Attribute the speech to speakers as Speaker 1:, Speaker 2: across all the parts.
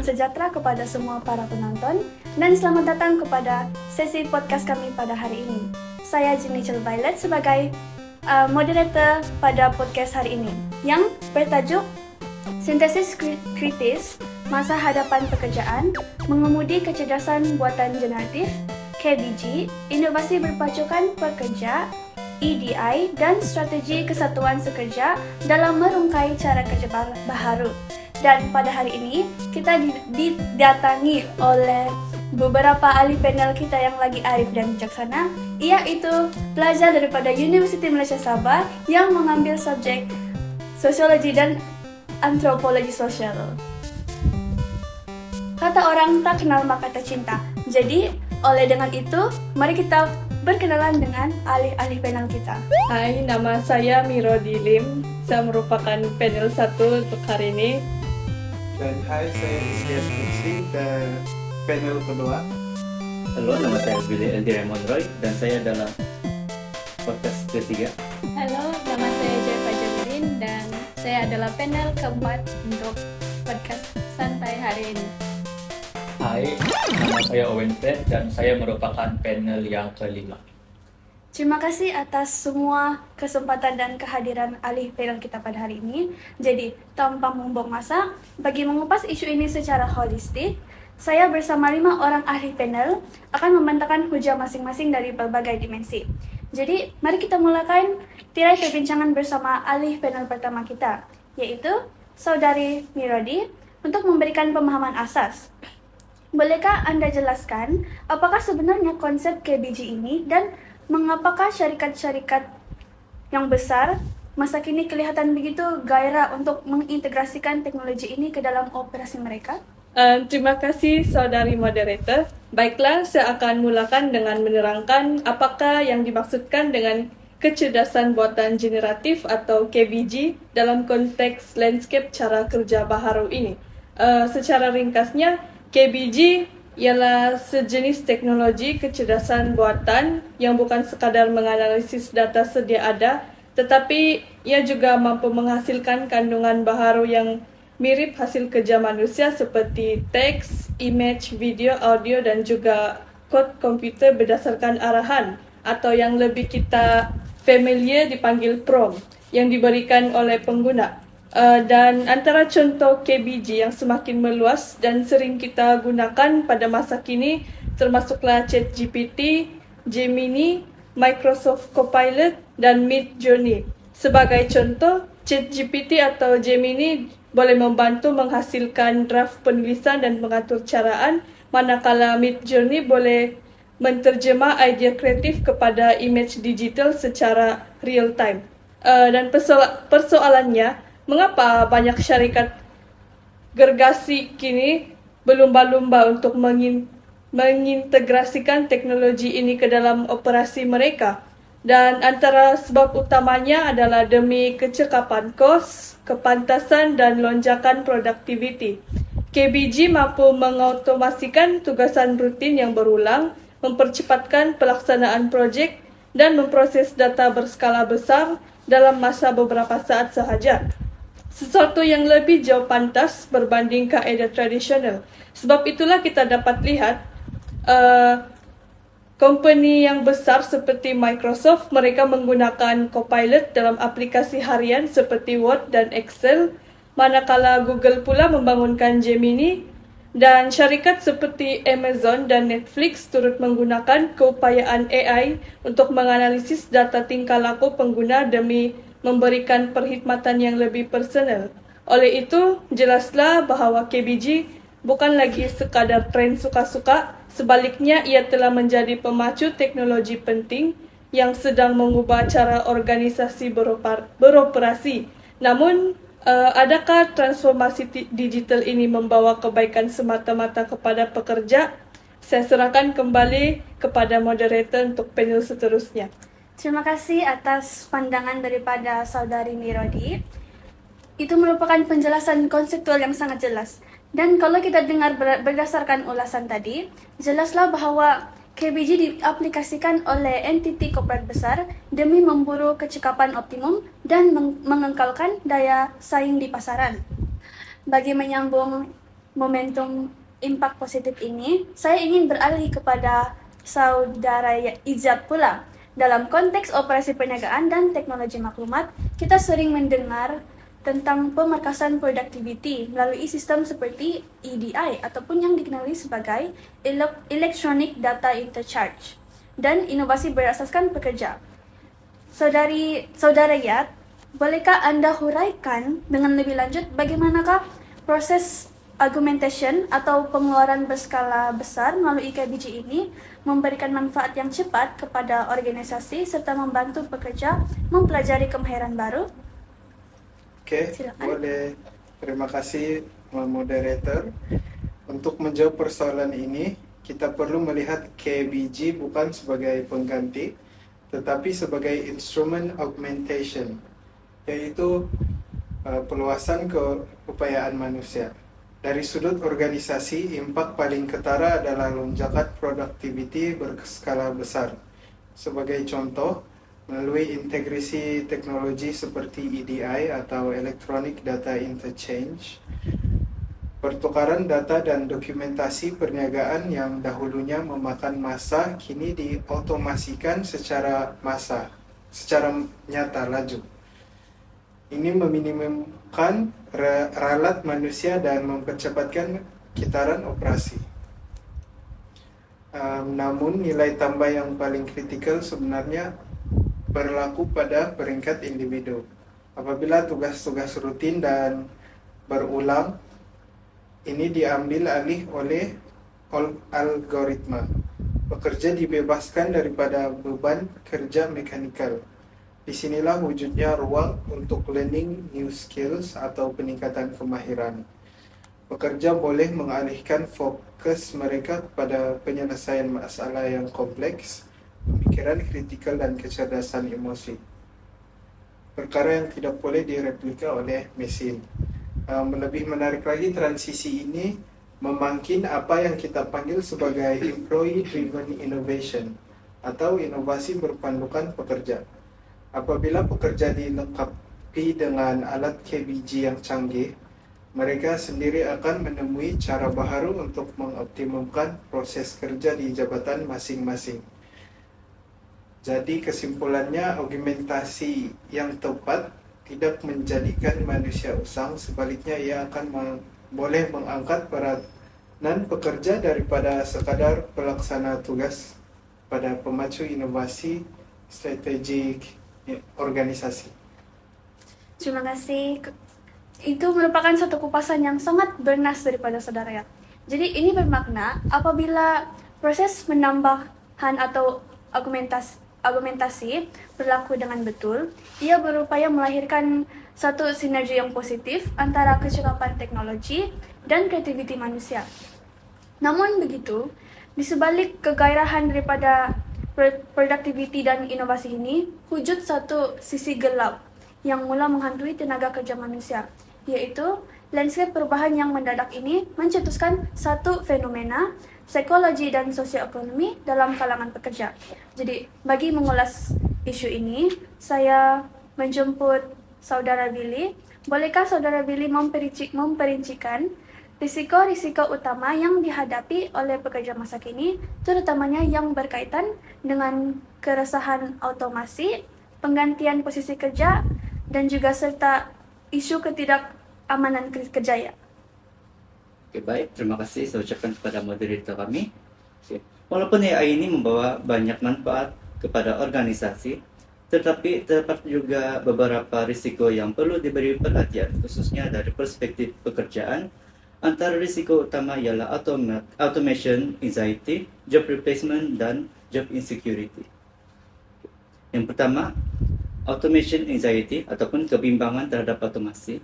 Speaker 1: Salam sejahtera kepada semua para penonton dan selamat datang kepada sesi podcast kami pada hari ini. Saya Jenichel Violet sebagai moderator pada podcast hari ini yang bertajuk Sintesis Kritis Masa Hadapan Pekerjaan Mengemudi Kecerdasan Buatan Generatif KBG, Inovasi Berpacukan Pekerja EDI, dan Strategi Kesatuan Sekerja dalam merungkai cara kerja baharu. Dan pada hari ini kita didatangi oleh beberapa ahli panel kita yang lagi arif dan bijaksana, yaitu pelajar daripada Universiti Malaysia Sabah yang mengambil subjek Sosiologi dan Antropologi Sosial. Kata orang tak kenal maka tak cinta. Jadi, oleh dengan itu, mari kita berkenalan dengan ahli-ahli panel kita.
Speaker 2: Hai, nama saya Mirodi Lim. Saya merupakan panel 1 untuk hari ini.
Speaker 3: Dan hai, saya Isyad Kursi dan panel kedua.
Speaker 4: Halo, nama saya Billy Eldi Raymond Roy dan saya adalah podcast ketiga.
Speaker 5: Halo, nama saya Joy Fajaluddin dan saya adalah panel keempat untuk podcast santai hari ini.
Speaker 4: Hai, nama saya Owen Fred dan saya merupakan panel yang kelima.
Speaker 1: Terima kasih atas semua kesempatan dan kehadiran ahli panel kita pada hari ini. Jadi, tanpa membuang masa, bagi mengupas isu ini secara holistik, saya bersama 5 orang ahli panel akan membantahkan hujah masing-masing dari berbagai dimensi. Jadi, mari kita mulakan tirai perbincangan bersama ahli panel pertama kita, yaitu Saudari Mirodi, untuk memberikan pemahaman asas. Bolehkah Anda jelaskan apakah sebenarnya konsep KBG ini dan mengapakah syarikat-syarikat yang besar masa kini kelihatan begitu gairah untuk mengintegrasikan teknologi ini ke dalam operasi mereka?
Speaker 2: Terima kasih saudari moderator. Baiklah, saya akan mulakan dengan menerangkan apakah yang dimaksudkan dengan kecerdasan buatan generatif atau KBG dalam konteks landscape cara kerja baharu ini. Secara ringkasnya, KBG ialah sejenis teknologi kecerdasan buatan yang bukan sekadar menganalisis data sedia ada, tetapi ia juga mampu menghasilkan kandungan baharu yang mirip hasil kerja manusia seperti teks, image, video, audio, dan juga kod komputer berdasarkan arahan atau yang lebih kita familiar dipanggil prompt yang diberikan oleh pengguna. Dan antara contoh KBG yang semakin meluas dan sering kita gunakan pada masa kini termasuklah ChatGPT, Gemini, Microsoft Copilot, dan Midjourney. Sebagai contoh, ChatGPT atau Gemini boleh membantu menghasilkan draft penulisan dan mengatur caraan, manakala Midjourney boleh menterjemah idea kreatif kepada image digital secara real time. Dan persoalannya, mengapa banyak syarikat gergasi kini berlumba-lumba untuk mengintegrasikan teknologi ini ke dalam operasi mereka? Dan antara sebab utamanya adalah demi kecekapan kos, kepantasan, dan lonjakan produktiviti. KBG mampu mengautomasikan tugasan rutin yang berulang, mempercepatkan pelaksanaan projek, dan memproses data berskala besar dalam masa beberapa saat sahaja. Sesuatu yang lebih jauh pantas berbanding kaedah tradisional. Sebab itulah kita dapat lihat company yang besar seperti Microsoft, mereka menggunakan Copilot dalam aplikasi harian seperti Word dan Excel, manakala Google pula membangunkan Gemini, dan syarikat seperti Amazon dan Netflix turut menggunakan keupayaan AI untuk menganalisis data tingkah laku pengguna demi memberikan perkhidmatan yang lebih personal. Oleh itu, jelaslah bahawa KBG bukan lagi sekadar tren suka-suka, sebaliknya ia telah menjadi pemacu teknologi penting yang sedang mengubah cara organisasi beroperasi. Namun, adakah transformasi digital ini membawa kebaikan semata-mata kepada pekerja? Saya serahkan kembali kepada moderator untuk panel seterusnya.
Speaker 1: Terima kasih atas pandangan daripada Saudari Mirodi. Itu merupakan penjelasan konseptual yang sangat jelas. Dan kalau kita dengar berdasarkan ulasan tadi, jelaslah bahawa KBG diaplikasikan oleh entiti korporat besar demi memburu kecekapan optimum dan mengekalkan daya saing di pasaran. Bagi menyambung momentum impact positif ini, saya ingin beralih kepada Saudara Izat pula. Dalam konteks operasi perniagaan dan teknologi maklumat, kita sering mendengar tentang pemerkasan productivity melalui sistem seperti EDI ataupun yang dikenali sebagai Electronic Data Interchange dan inovasi berasaskan pekerja. Saudara Yat, bolehkah Anda huraikan dengan lebih lanjut bagaimanakah proses argumentation atau pengeluaran berskala besar melalui KBG ini memberikan manfaat yang cepat kepada organisasi serta membantu pekerja mempelajari kemahiran baru?
Speaker 3: Oke,
Speaker 1: Silakan.
Speaker 3: boleh. Terima kasih, moderator. Untuk menjawab persoalan ini, kita perlu melihat KBG bukan sebagai pengganti, tetapi sebagai instrumen augmentation, yaitu peluasan keupayaan manusia. Dari sudut organisasi, impak paling ketara adalah lonjakan productivity berskala besar. Sebagai contoh, melalui integrasi teknologi seperti EDI atau Electronic Data Interchange, pertukaran data dan dokumentasi perniagaan yang dahulunya memakan masa kini diotomasikan secara nyata laju. Ini meminimumkan ralat manusia dan mempercepatkan kitaran operasi. Namun nilai tambah yang paling kritikal sebenarnya berlaku pada peringkat individu. Apabila tugas-tugas rutin dan berulang ini diambil alih oleh algoritma, pekerja dibebaskan daripada beban kerja mekanikal. Disinilah wujudnya ruang untuk learning new skills atau peningkatan kemahiran. Pekerja boleh mengalihkan fokus mereka kepada penyelesaian masalah yang kompleks, pemikiran kritikal dan kecerdasan emosi. Perkara yang tidak boleh direplika oleh mesin. Lebih menarik lagi, transisi ini memangkin apa yang kita panggil sebagai employee driven innovation atau inovasi berpandukan pekerja. Apabila pekerja dilengkapi dengan alat KBG yang canggih, mereka sendiri akan menemui cara baru untuk mengoptimumkan proses kerja di jabatan masing-masing. Jadi kesimpulannya, argumentasi yang tepat tidak menjadikan manusia usang, sebaliknya ia akan boleh mengangkat peranan pekerja daripada sekadar pelaksana tugas pada pemacu inovasi strategik organisasi.
Speaker 1: Terima kasih. Itu merupakan satu kupasan yang sangat bernas daripada saudara Yat. Jadi ini bermakna apabila proses menambahkan atau argumentasi berlaku dengan betul, ia berupaya melahirkan satu sinergi yang positif antara kecakapan teknologi dan kreativiti manusia. Namun begitu, di sebalik kegairahan daripada productivity dan inovasi ini, wujud satu sisi gelap yang mula menghantui tenaga kerja manusia, yaitu landscape perubahan yang mendadak ini mencetuskan satu fenomena psikologi dan sosioekonomi dalam kalangan pekerja. Jadi, bagi mengulas isu ini, saya menjemput Saudara Billy. Bolehkah Saudara Billy memperincikan risiko-risiko utama yang dihadapi oleh pekerja masa kini, terutamanya yang berkaitan dengan keresahan otomasi, penggantian posisi kerja, dan juga serta isu ketidakamanan kerja ya?
Speaker 6: Oke, baik. Terima kasih saya ucapkan kepada moderator kami. Oke. Walaupun AI ini membawa banyak manfaat kepada organisasi, tetapi terdapat juga beberapa risiko yang perlu diberi perhatian, khususnya dari perspektif pekerjaan. Antara risiko utama ialah automation anxiety, job replacement, dan job insecurity. Yang pertama, automation anxiety ataupun kebimbangan terhadap otomasi.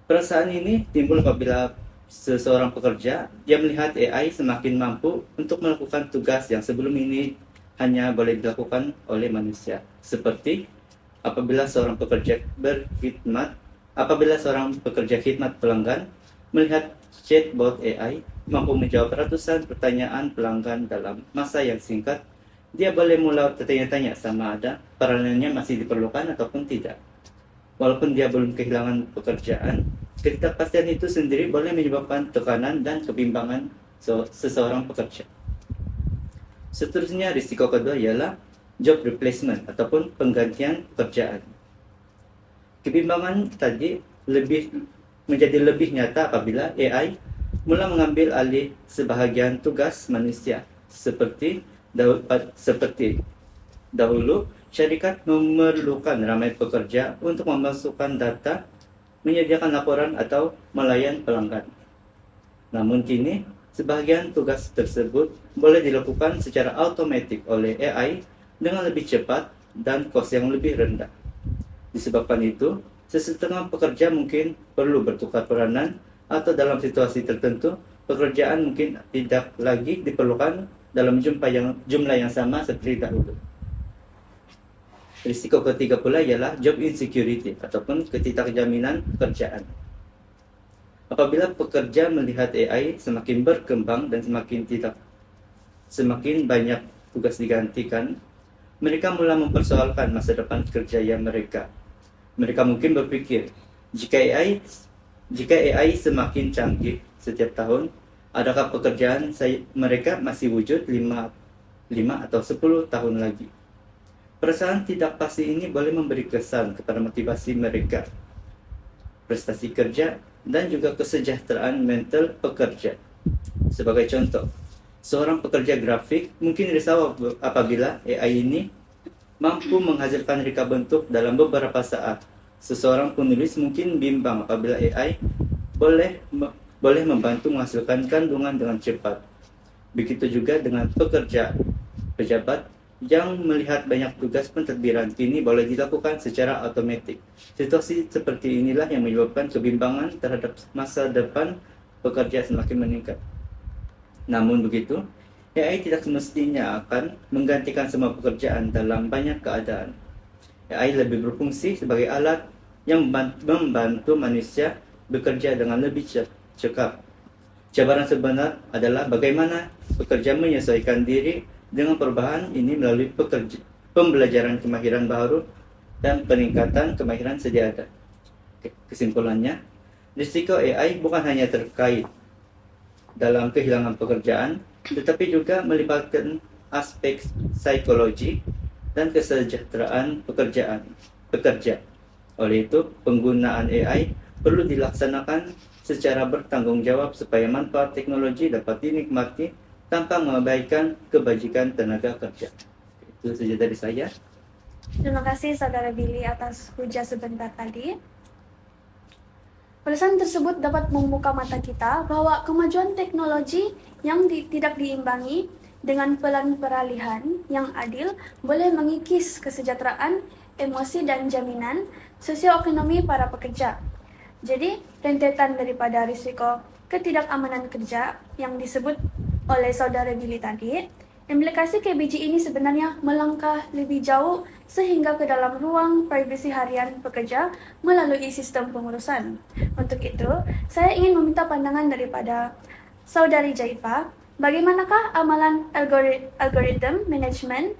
Speaker 6: Perasaan ini timbul apabila seseorang pekerja dia melihat AI semakin mampu untuk melakukan tugas yang sebelum ini hanya boleh dilakukan oleh manusia. Seperti apabila seorang pekerja khidmat pelanggan melihat chatbot AI mampu menjawab ratusan pertanyaan pelanggan dalam masa yang singkat, dia boleh mulai bertanya-tanya sama ada peranannya masih diperlukan ataupun tidak. Walaupun dia belum kehilangan pekerjaan, Ketidakpastian itu sendiri boleh menyebabkan tekanan dan kebimbangan seseorang pekerja. Seterusnya, risiko kedua ialah job replacement ataupun penggantian pekerjaan. Kebimbangan tadi menjadi lebih nyata apabila AI mula mengambil alih sebahagian tugas manusia seperti dahulu syarikat memerlukan ramai pekerja untuk memasukkan data, menyediakan laporan atau melayan pelanggan. Namun kini, sebahagian tugas tersebut boleh dilakukan secara otomatis oleh AI dengan lebih cepat dan kos yang lebih rendah. Disebabkan itu, sesetengah pekerja mungkin perlu bertukar peranan atau dalam situasi tertentu, pekerjaan mungkin tidak lagi diperlukan dalam jumlah yang sama seperti dahulu. Risiko ketiga pula ialah job insecurity ataupun ketidakjaminan pekerjaan. Apabila pekerja melihat AI semakin berkembang dan semakin banyak tugas digantikan, mereka mulai mempersoalkan masa depan kerja mereka. Mereka mungkin berpikir, jika AI semakin canggih setiap tahun, adakah pekerjaan mereka masih wujud 5 atau 10 tahun lagi? Perasaan tidak pasti ini boleh memberi kesan kepada motivasi mereka, prestasi kerja, dan juga kesejahteraan mental pekerja. Sebagai contoh, seorang pekerja grafik mungkin risau apabila AI ini mampu menghasilkan reka bentuk dalam beberapa saat. Seseorang penulis mungkin bimbang apabila AI boleh membantu menghasilkan kandungan dengan cepat. Begitu juga dengan pejabat yang melihat banyak tugas pentadbiran kini boleh dilakukan secara otomatis. Situasi seperti inilah yang menyebabkan kebimbangan terhadap masa depan pekerja semakin meningkat. Namun begitu, AI tidak semestinya akan menggantikan semua pekerjaan dalam banyak keadaan. AI lebih berfungsi sebagai alat yang membantu manusia bekerja dengan lebih cepat. Cabaran sebenar adalah bagaimana pekerja menyesuaikan diri dengan perubahan ini melalui pembelajaran kemahiran baru dan peningkatan kemahiran sedia ada. Kesimpulannya, risiko AI bukan hanya terkait dalam kehilangan pekerjaan, tetapi juga melibatkan aspek psikologi dan kesejahteraan pekerja. Oleh itu, penggunaan AI perlu dilaksanakan secara bertanggung jawab supaya manfaat teknologi dapat dinikmati tanpa mengabaikan kebajikan tenaga kerja. Itu saja dari saya.
Speaker 1: Terima kasih Saudara Billy atas hujah sebentar tadi. Penjelasan tersebut dapat membuka mata kita bahwa kemajuan teknologi yang tidak diimbangi dengan pelan peralihan yang adil boleh mengikis kesejahteraan, emosi, dan jaminan sosioekonomi para pekerja. Jadi, rentetan daripada risiko ketidakamanan kerja yang disebut oleh Saudara Billy tadi, implikasi KBG ini sebenarnya melangkah lebih jauh sehingga ke dalam ruang privasi harian pekerja melalui sistem pengurusan. Untuk itu, saya ingin meminta pandangan daripada Saudari Jaifa, bagaimanakah amalan algoritma manajemen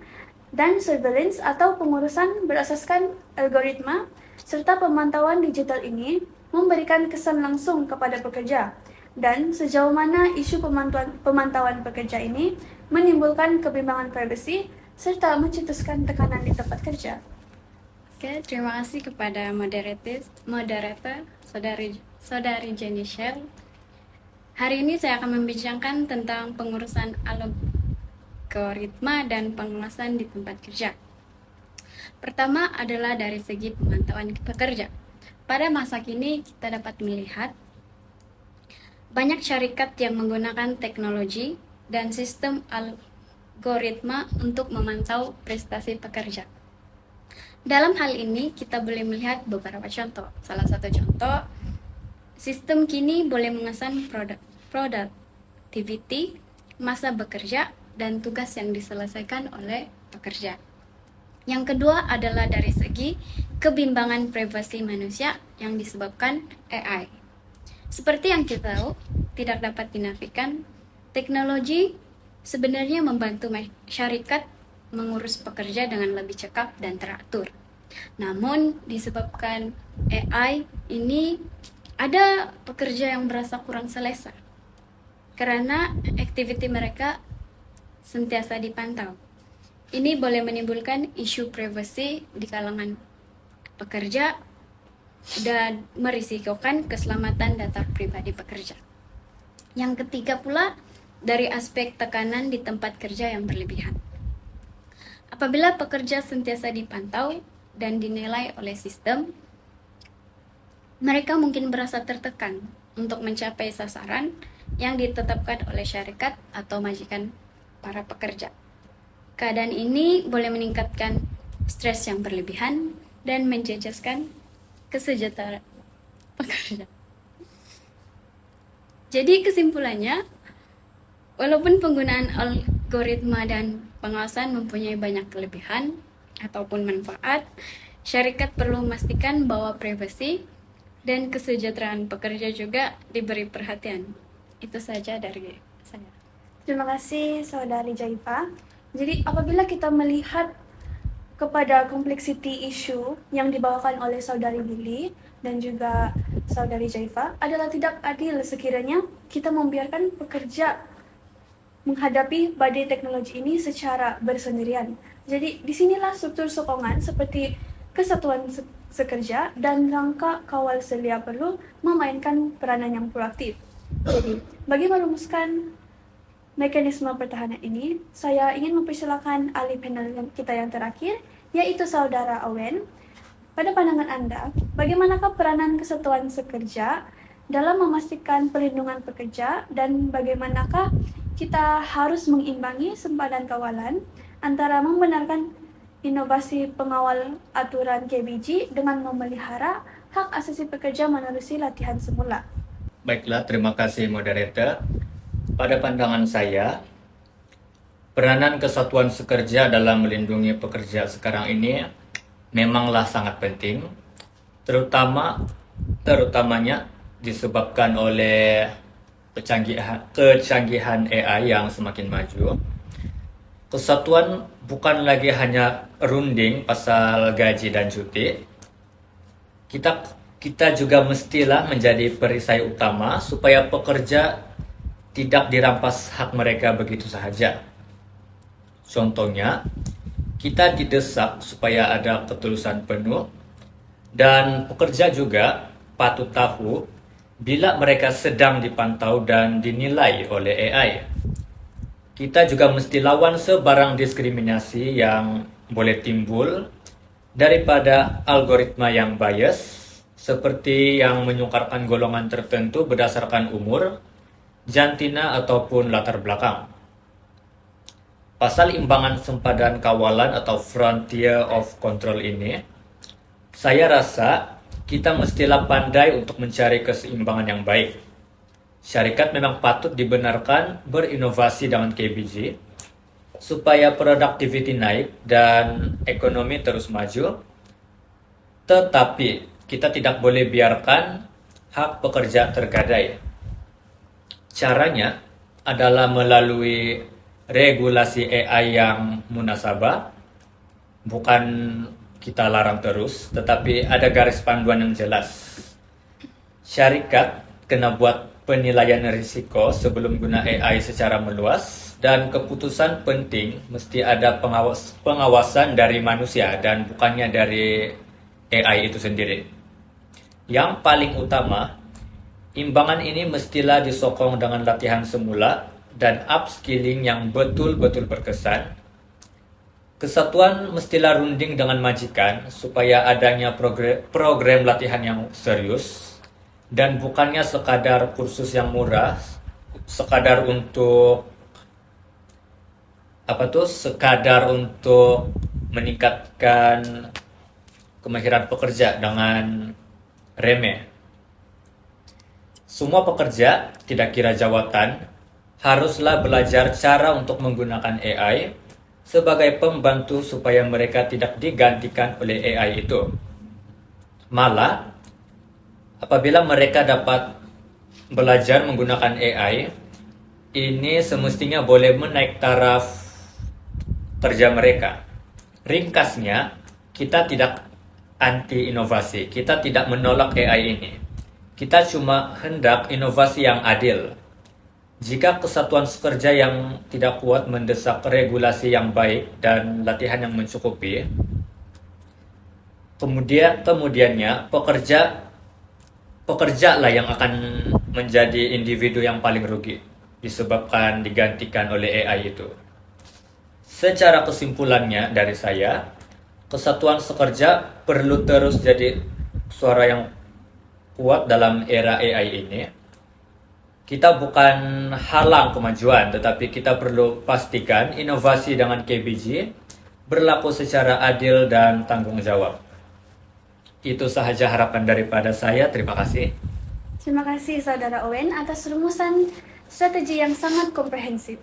Speaker 1: dan surveillance atau pengurusan berasaskan algoritma serta pemantauan digital ini memberikan kesan langsung kepada pekerja, dan sejauh mana isu pemantauan pekerja ini menimbulkan kebimbangan privasi serta mencetuskan tekanan di tempat kerja.
Speaker 5: Oke, terima kasih kepada moderator Saudari Jenny Shell. Hari ini saya akan membincangkan tentang pengurusan algoritma dan pengawasan di tempat kerja. Pertama adalah dari segi pemantauan pekerja. Pada masa kini kita dapat melihat banyak syarikat yang menggunakan teknologi dan sistem algoritma untuk memantau prestasi pekerja. Dalam hal ini, kita boleh melihat beberapa contoh. Salah satu contoh, sistem kini boleh mengesan productivity, masa bekerja, dan tugas yang diselesaikan oleh pekerja. Yang kedua adalah dari segi kebimbangan privasi manusia yang disebabkan AI. Seperti yang kita tahu, tidak dapat dinafikan, teknologi sebenarnya membantu syarikat mengurus pekerja dengan lebih cekap dan teratur. Namun, disebabkan AI ini ada pekerja yang merasa kurang selesa karena aktiviti mereka sentiasa dipantau. Ini boleh menimbulkan isu privasi di kalangan pekerja dan merisikokan keselamatan data pribadi pekerja. Yang ketiga pula, dari aspek tekanan di tempat kerja yang berlebihan. Apabila pekerja sentiasa dipantau dan dinilai oleh sistem, mereka mungkin merasa tertekan untuk mencapai sasaran yang ditetapkan oleh syarikat atau majikan para pekerja. Keadaan ini boleh meningkatkan stres yang berlebihan dan menjejaskan kesejahteraan pekerja. Jadi kesimpulannya, walaupun penggunaan algoritma dan pengawasan mempunyai banyak kelebihan ataupun manfaat, syarikat perlu memastikan bahwa privasi dan kesejahteraan pekerja juga diberi perhatian. Itu saja dari saya.
Speaker 1: Terima kasih Saudari Jaifa. Jadi apabila kita melihat kepada kompleksiti isu yang dibawakan oleh Saudari Billy dan juga Saudari Jaifa, adalah tidak adil sekiranya kita membiarkan pekerja menghadapi badai teknologi ini secara bersendirian. Jadi disinilah struktur sokongan seperti kesatuan sekerja dan rangka kawal selia perlu memainkan peranan yang proaktif. Jadi bagi merumuskan mekanisme pertahanan ini, saya ingin mempersilakan ahli panel kita yang terakhir, yaitu Saudara Owen. Pada pandangan Anda, bagaimanakah peranan kesatuan sekerja dalam memastikan perlindungan pekerja dan bagaimanakah kita harus mengimbangi sempadan kawalan antara membenarkan inovasi pengawal aturan KBG dengan memelihara hak asasi pekerja menerusi latihan semula?
Speaker 4: Baiklah, terima kasih moderator. Pada pandangan saya, peranan kesatuan sekerja dalam melindungi pekerja sekarang ini memanglah sangat penting, terutamanya disebabkan oleh kecanggihan AI yang semakin maju. Kesatuan bukan lagi hanya runding pasal gaji dan cuti. Kita juga mestilah menjadi perisai utama supaya pekerja tidak dirampas hak mereka begitu saja. Contohnya, kita didesak supaya ada ketulusan penuh, dan pekerja juga patut tahu bila mereka sedang dipantau dan dinilai oleh AI. Kita juga mesti lawan sebarang diskriminasi yang boleh timbul daripada algoritma yang bias, seperti yang menyukarkan golongan tertentu berdasarkan umur, jantina ataupun latar belakang. Pasal imbangan sempadan kawalan atau frontier of control ini, saya rasa kita mestilah pandai untuk mencari keseimbangan yang baik. Syarikat memang patut dibenarkan berinovasi dengan KBG supaya productivity naik dan ekonomi terus maju. Tetapi kita tidak boleh biarkan hak pekerja tergadai. Caranya adalah melalui regulasi AI yang munasabah, bukan kita larang terus, tetapi ada garis panduan yang jelas. Syarikat kena buat penilaian risiko sebelum guna AI secara meluas, dan keputusan penting mesti ada pengawasan dari manusia dan bukannya dari AI itu sendiri. Yang paling utama, imbangan ini mestilah disokong dengan latihan semula dan upskilling yang betul-betul berkesan. Kesatuan mestilah runding dengan majikan supaya adanya program latihan yang serius dan bukannya sekadar kursus yang murah, sekadar untuk meningkatkan kemahiran pekerja dengan remeh. Semua pekerja, tidak kira jawatan, haruslah belajar cara untuk menggunakan AI sebagai pembantu supaya mereka tidak digantikan oleh AI itu. Malah, apabila mereka dapat belajar menggunakan AI, ini semestinya boleh menaik taraf kerja mereka. Ringkasnya, kita tidak anti inovasi, kita tidak menolak AI ini. Kita cuma hendak inovasi yang adil. Jika kesatuan pekerja yang tidak kuat mendesak regulasi yang baik dan latihan yang mencukupi, kemudiannya pekerja lah yang akan menjadi individu yang paling rugi disebabkan digantikan oleh AI itu. Secara kesimpulannya dari saya, kesatuan pekerja perlu terus jadi suara yang kuat dalam era AI ini. Kita bukan halang kemajuan, tetapi kita perlu pastikan inovasi dengan KBG berlaku secara adil dan tanggung jawab. Itu sahaja harapan daripada saya. Terima kasih.
Speaker 1: Terima kasih Saudara Owen atas rumusan strategi yang sangat komprehensif.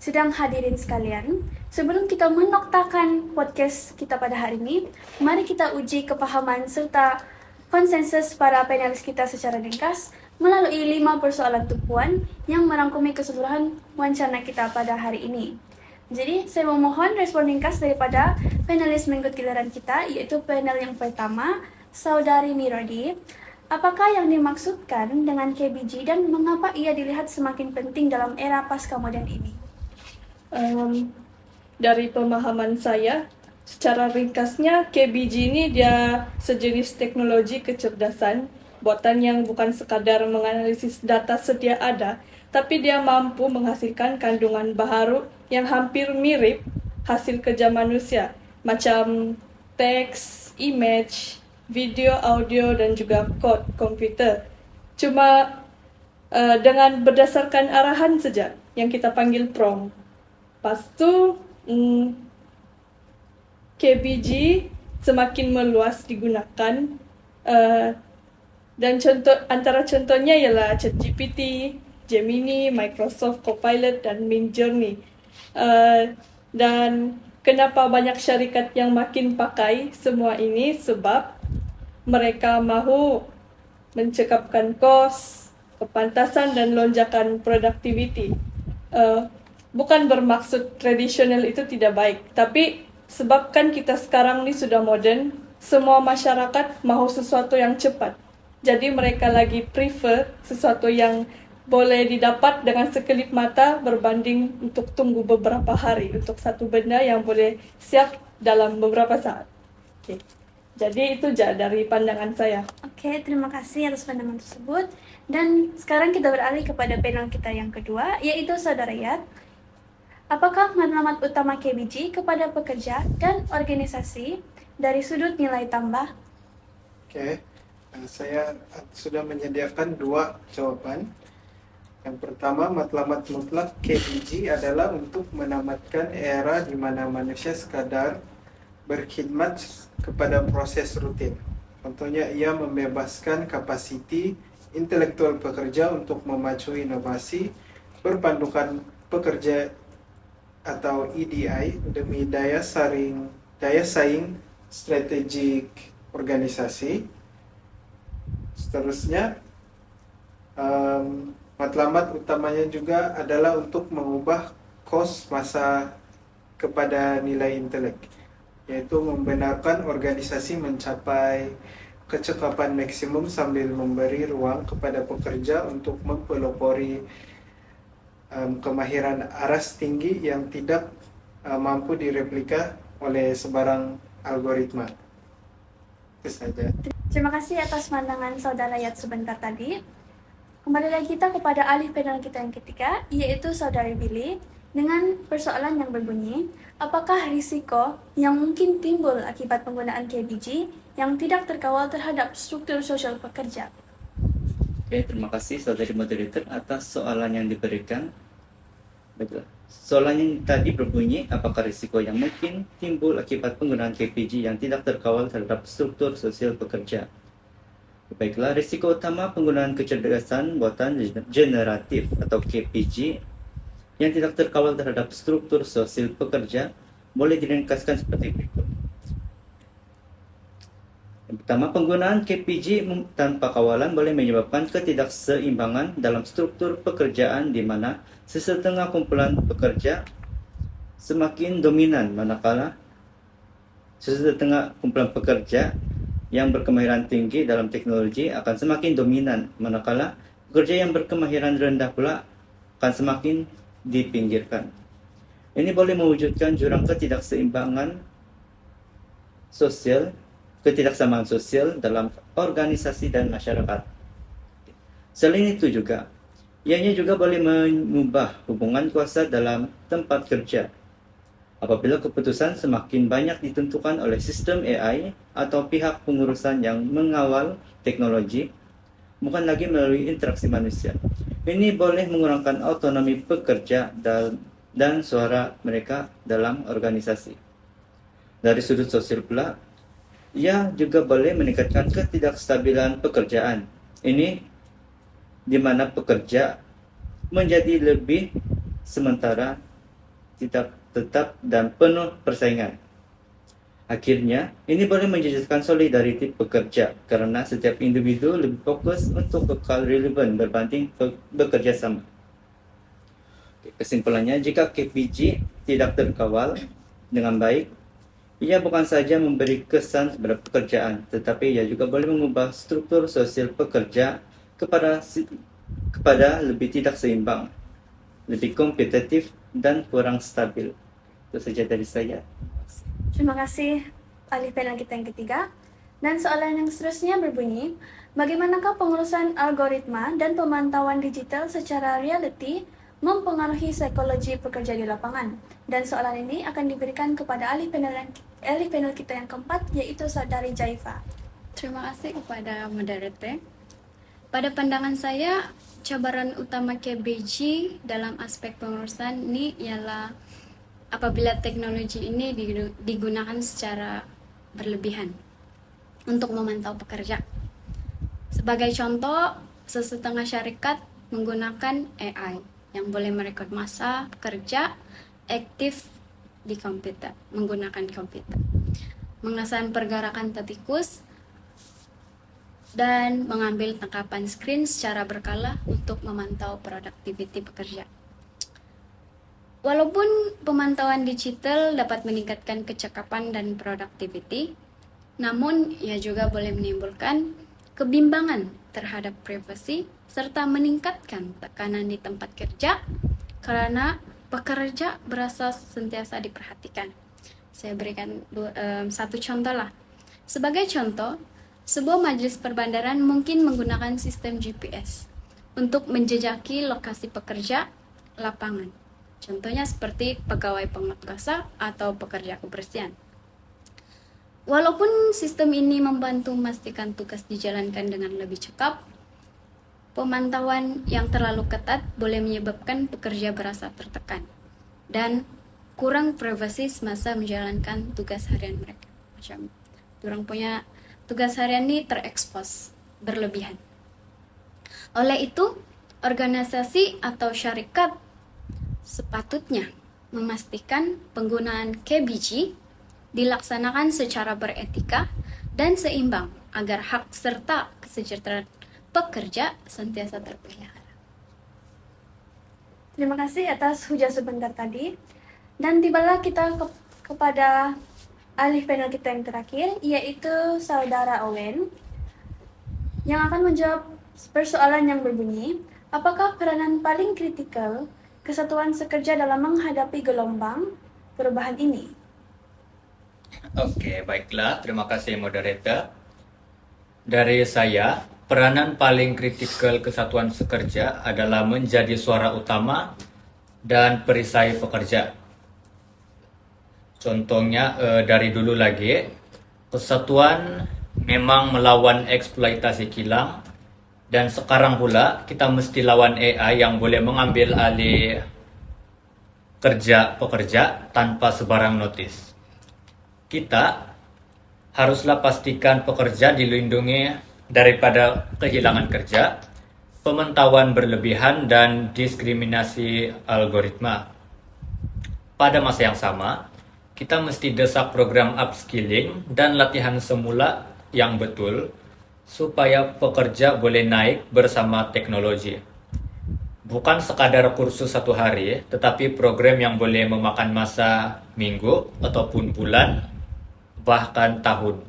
Speaker 1: Sedang hadirin sekalian, sebelum kita menoktakan podcast kita pada hari ini, mari kita uji kepahaman serta konsensus para panelis kita secara ringkas melalui 5 persoalan tumpuan yang merangkumi keseluruhan wawancara kita pada hari ini. Jadi, saya memohon respon ringkas daripada panelis mengikut giliran kita, yaitu panel yang pertama, Saudari Mirodi. Apakah yang dimaksudkan dengan KBG dan mengapa ia dilihat semakin penting dalam era pasca modern ini?
Speaker 2: Dari pemahaman saya, secara ringkasnya KBG ini dia sejenis teknologi kecerdasan buatan yang bukan sekadar menganalisis data sedia ada, tapi dia mampu menghasilkan kandungan baharu yang hampir mirip hasil kerja manusia, macam teks, image, video, audio, dan juga kod komputer. Cuma dengan berdasarkan arahan saja yang kita panggil prompt. Lepas tu, KBG semakin meluas digunakan dan antara contohnya ialah ChatGPT, Gemini, Microsoft Copilot dan Midjourney. Dan kenapa banyak syarikat yang makin pakai semua ini? Sebab mereka mahu mencekapkan kos, kepantasan dan lonjakan productivity. Bukan bermaksud tradisional itu tidak baik, tapi sebabkan kita sekarang ni sudah modern, semua masyarakat mahu sesuatu yang cepat. Jadi mereka lagi prefer sesuatu yang boleh didapat dengan sekelip mata berbanding untuk tunggu beberapa hari untuk satu benda yang boleh siap dalam beberapa saat. Okay. Jadi itu je dari pandangan saya.
Speaker 1: Oke, terima kasih atas pandangan tersebut. Dan sekarang kita beralih kepada panel kita yang kedua, yaitu Saudara Yat. Apakah matlamat utama KBG kepada pekerja dan organisasi dari sudut nilai tambah?
Speaker 3: Oke, saya sudah menyediakan 2 jawaban. Yang pertama, matlamat mutlak KBG adalah untuk menamatkan era di mana manusia sekadar berkhidmat kepada proses rutin. Contohnya, ia membebaskan kapasiti intelektual pekerja untuk memacu inovasi, berpandukan pekerja atau EDI demi daya saing strategik organisasi. Seterusnya, matlamat utamanya juga adalah untuk mengubah kos masa kepada nilai intelek, yaitu membenarkan organisasi mencapai kecekapan maksimum sambil memberi ruang kepada pekerja untuk mempelopori kemahiran aras tinggi yang tidak mampu direplika oleh sebarang algoritma. Itu saja.
Speaker 1: Terima kasih atas pandangan Saudara Yat sebentar tadi. Kembali lagi kita kepada ahli panel kita yang ketiga, yaitu Saudari Billy, dengan persoalan yang berbunyi, apakah risiko yang mungkin timbul akibat penggunaan KBG yang tidak terkawal terhadap struktur sosial pekerja?
Speaker 6: Oke, terima kasih saudari moderator atas soalan yang diberikan. Baiklah, soalan yang tadi berbunyi, apakah risiko yang mungkin timbul akibat penggunaan KPG yang tidak terkawal terhadap struktur sosial pekerja? Baiklah, risiko utama penggunaan kecerdasan buatan generatif atau KPG yang tidak terkawal terhadap struktur sosial pekerja boleh diringkaskan seperti berikut. Yang pertama, penggunaan KPG tanpa kawalan boleh menyebabkan ketidakseimbangan dalam struktur pekerjaan di mana sesetengah kumpulan pekerja semakin dominan manakala sesetengah kumpulan pekerja yang berkemahiran tinggi dalam teknologi akan semakin dominan, manakala pekerja yang berkemahiran rendah pula akan semakin dipinggirkan. Ini boleh mewujudkan jurang ketidaksamaan sosial dalam organisasi dan masyarakat. Selain itu juga, ianya juga boleh mengubah hubungan kuasa dalam tempat kerja. Apabila keputusan semakin banyak ditentukan oleh sistem AI atau pihak pengurusan yang mengawal teknologi, bukan lagi melalui interaksi manusia. Ini boleh mengurangkan otonomi pekerja dan suara mereka dalam organisasi. Dari sudut sosial pula, ia juga boleh meningkatkan ketidakstabilan pekerjaan. Ini di mana pekerja menjadi lebih sementara, tidak tetap dan penuh persaingan. Akhirnya, ini boleh menjejaskan solidariti pekerja karena setiap individu lebih fokus untuk kekal relevan berbanding bekerja sama. Kesimpulannya, jika KPG tidak terkawal dengan baik, ia bukan saja memberi kesan kepada pekerjaan, tetapi ia juga boleh mengubah struktur sosial pekerja kepada lebih tidak seimbang, lebih kompetitif, dan kurang stabil. Itu saja dari saya.
Speaker 1: Terima kasih ahli panel kita yang ketiga. Dan soalan yang seterusnya berbunyi, bagaimanakah pengurusan algoritma dan pemantauan digital secara reality mempengaruhi psikologi pekerja di lapangan? Dan soalan ini akan diberikan kepada ahli panel kita yang keempat, yaitu Saudari Jaifa.
Speaker 5: Terima kasih kepada moderator. Pada pandangan saya, cabaran utama KBG dalam aspek pengurusan ini ialah apabila teknologi ini digunakan secara berlebihan untuk memantau pekerja. Sebagai contoh, sesetengah syarikat menggunakan AI yang boleh merekod masa pekerja aktif di komputer, menggunakan komputer, mengesan pergerakan tikus, dan mengambil tangkapan screen secara berkala untuk memantau produktiviti pekerja. Walaupun pemantauan digital dapat meningkatkan kecakapan dan produktiviti, namun ia juga boleh menimbulkan kebimbangan terhadap privasi serta meningkatkan tekanan di tempat kerja karena pekerja berasa sentiasa diperhatikan. Saya berikan satu contoh lah. Sebagai contoh, sebuah majelis perbandaran mungkin menggunakan sistem GPS untuk menjejaki lokasi pekerja lapangan. Contohnya seperti pegawai penguasa atau pekerja kebersihan. Walaupun sistem ini membantu memastikan tugas dijalankan dengan lebih cepat, pemantauan yang terlalu ketat boleh menyebabkan pekerja berasa tertekan dan kurang privasi semasa menjalankan tugas harian mereka. Macam orang punya tugas harian ini terekspos berlebihan. Oleh itu, organisasi atau syarikat sepatutnya memastikan penggunaan KBG dilaksanakan secara beretika dan seimbang agar hak serta kesejahteraan pekerja senantiasa terpelihara.
Speaker 1: Terima kasih atas hujan sebentar tadi. Dan tibalah kita kepada ahli panel kita yang terakhir, yaitu Saudara Owen, yang akan menjawab persoalan yang berbunyi, apakah peranan paling kritikal kesatuan sekerja dalam menghadapi gelombang perubahan ini?
Speaker 4: Oke, baiklah. Terima kasih moderator. Dari saya, peranan paling kritikal kesatuan sekerja adalah menjadi suara utama dan perisai pekerja. Contohnya dari dulu lagi, kesatuan memang melawan eksploitasi kilang, dan sekarang pula kita mesti lawan AI yang boleh mengambil alih kerja pekerja tanpa sebarang notis. Kita haruslah pastikan pekerja dilindungi daripada kehilangan kerja, pemantauan berlebihan, dan diskriminasi algoritma. Pada masa yang sama, kita mesti desak program upskilling dan latihan semula yang betul supaya pekerja boleh naik bersama teknologi. Bukan sekadar kursus 1 hari, tetapi program yang boleh memakan masa minggu ataupun bulan, bahkan tahun,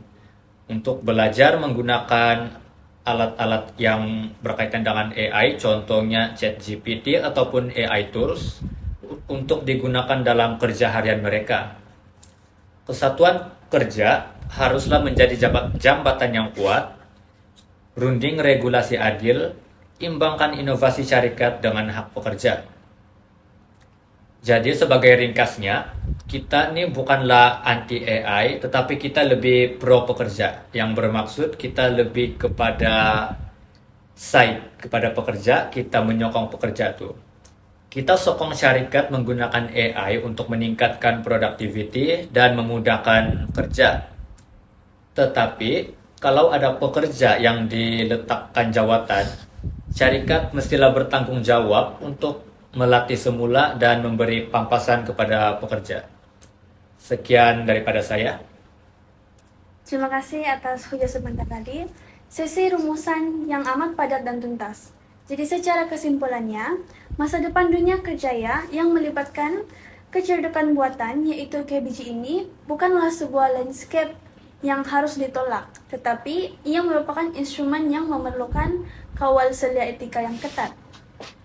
Speaker 4: untuk belajar menggunakan alat-alat yang berkaitan dengan AI, contohnya ChatGPT ataupun AI tools, untuk digunakan dalam kerja harian mereka. Kesatuan kerja haruslah menjadi jambatan yang kuat, runding regulasi adil, imbangkan inovasi syarikat dengan hak pekerja. Jadi sebagai ringkasnya, kita ini bukanlah anti AI, tetapi kita lebih pro pekerja. Yang bermaksud kita lebih kepada kepada pekerja, kita menyokong pekerja tuh. Kita sokong syarikat menggunakan AI untuk meningkatkan productivity dan memudahkan kerja. Tetapi kalau ada pekerja yang diletakkan jawatan, syarikat mestilah bertanggung jawab untuk melatih semula dan memberi pampasan kepada pekerja. Sekian daripada saya.
Speaker 1: Terima kasih atas hujah sebentar tadi. Sesi rumusan yang amat padat dan tuntas. Jadi secara kesimpulannya, masa depan dunia kerja yang melibatkan kecerdasan buatan yaitu KBG ini bukanlah sebuah landscape yang harus ditolak, tetapi ia merupakan instrumen yang memerlukan kawal selia etika yang ketat.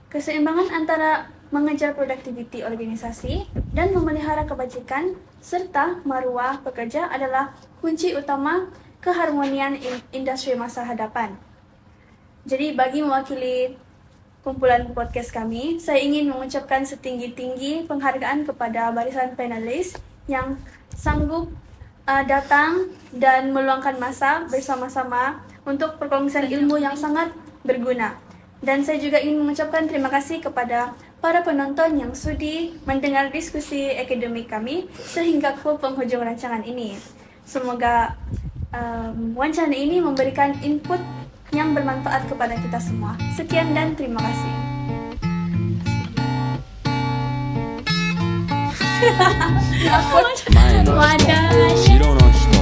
Speaker 1: Keseimbangan antara mengejar produktiviti organisasi dan memelihara kebajikan serta maruah pekerja adalah kunci utama keharmonian industri masa hadapan. Jadi bagi mewakili kumpulan podcast kami, saya ingin mengucapkan setinggi-tinggi penghargaan kepada barisan panelis yang sanggup datang dan meluangkan masa bersama-sama untuk perkongsian ilmu yang sangat berguna. Dan saya juga ingin mengucapkan terima kasih kepada para penonton yang sudi mendengar diskusi akademik kami sehingga ke penghujung rancangan ini. Semoga wawancara ini memberikan input yang bermanfaat kepada kita semua. Sekian dan terima kasih.
Speaker 7: Wadah.